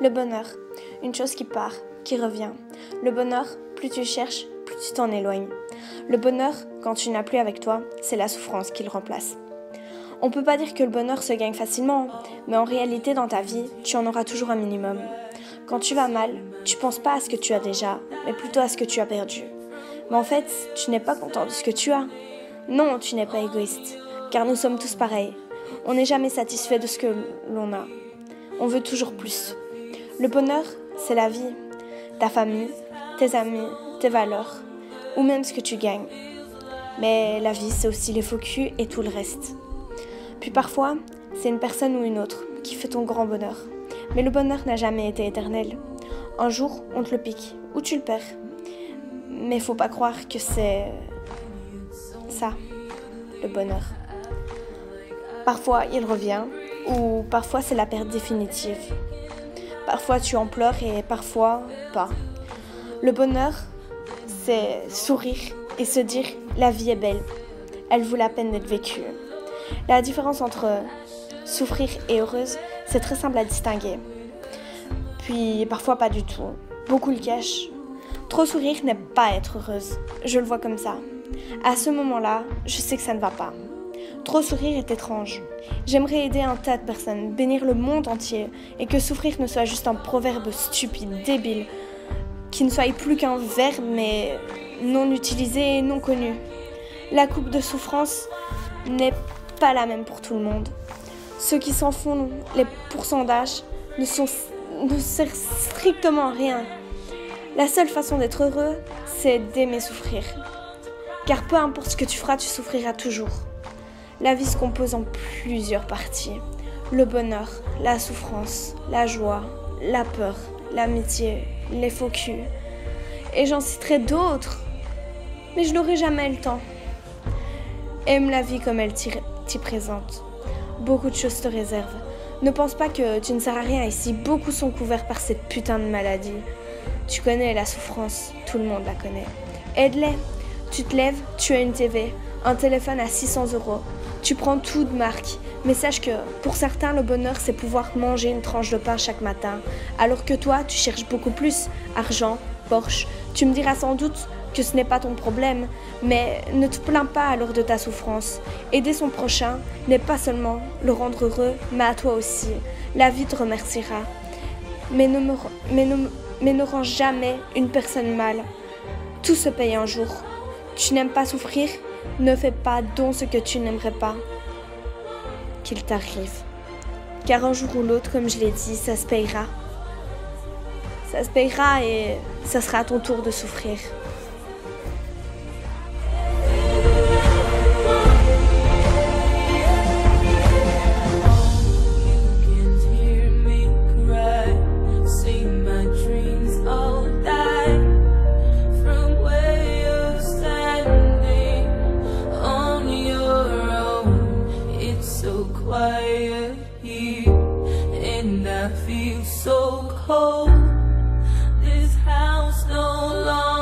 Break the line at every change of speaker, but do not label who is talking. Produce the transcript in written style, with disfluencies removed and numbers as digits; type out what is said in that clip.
Le bonheur, une chose qui part, qui revient. Le bonheur, plus tu cherches, plus tu t'en éloignes. Le bonheur, quand tu n'as plus avec toi, c'est la souffrance qui le remplace. On peut pas dire que le bonheur se gagne facilement, mais en réalité dans ta vie, tu en auras toujours un minimum. Quand tu vas mal, tu penses pas à ce que tu as déjà, mais plutôt à ce que tu as perdu. Mais en fait, tu n'es pas content de ce que tu as. Non, tu n'es pas égoïste, car nous sommes tous pareils. On n'est jamais satisfait de ce que l'on a. On veut toujours plus. Le bonheur, c'est la vie, ta famille, tes amis, tes valeurs, ou même ce que tu gagnes. Mais la vie, c'est aussi les faux culs et tout le reste. Puis parfois, c'est une personne ou une autre qui fait ton grand bonheur. Mais le bonheur n'a jamais été éternel. Un jour, on te le pique, ou tu le perds. Mais faut pas croire que c'est ça, le bonheur. Parfois, il revient, ou parfois c'est la perte définitive. Parfois, tu en pleures et parfois pas. Le bonheur, c'est sourire et se dire « la vie est belle, elle vaut la peine d'être vécue ». La différence entre souffrir et heureuse, c'est très simple à distinguer. Puis parfois pas du tout. Beaucoup le cachent. Trop sourire n'est pas être heureuse. Je le vois comme ça. À ce moment-là, je sais que ça ne va pas. Trop sourire est étrange. J'aimerais aider un tas de personnes, bénir le monde entier, et que souffrir ne soit juste un proverbe stupide, débile, qui ne soit plus qu'un verbe, mais non utilisé et non connu. La coupe de souffrance n'est pas la même pour tout le monde. Ceux qui s'en font les pourcentages ne servent strictement à rien. La seule façon d'être heureux, c'est d'aimer souffrir. Car peu importe ce que tu feras, tu souffriras toujours. La vie se compose en plusieurs parties. Le bonheur, la souffrance, la joie, la peur, l'amitié, les faux culs. Et j'en citerai d'autres. Mais je n'aurai jamais le temps. Aime la vie comme elle t'y présente. Beaucoup de choses te réservent. Ne pense pas que tu ne sers à rien ici. Beaucoup sont couverts par cette putain de maladie. Tu connais la souffrance, tout le monde la connaît. Aide-les. Tu te lèves, tu as une TV, un téléphone à 600 €. Tu prends tout de marque. Mais sache que pour certains, le bonheur, c'est pouvoir manger une tranche de pain chaque matin. Alors que toi, tu cherches beaucoup plus. Argent, Porsche. Tu me diras sans doute que ce n'est pas ton problème, mais ne te plains pas alors de ta souffrance. Aider son prochain n'est pas seulement le rendre heureux, mais à toi aussi. La vie te remerciera. Mais ne rends jamais une personne mal. Tout se paye un jour. Tu n'aimes pas souffrir, ne fais pas donc ce que tu n'aimerais pas qu'il t'arrive. Car un jour ou l'autre, comme je l'ai dit, ça se payera. Ça se payera et ça sera à ton tour de souffrir.
Quiet here, and I feel so cold. This house no longer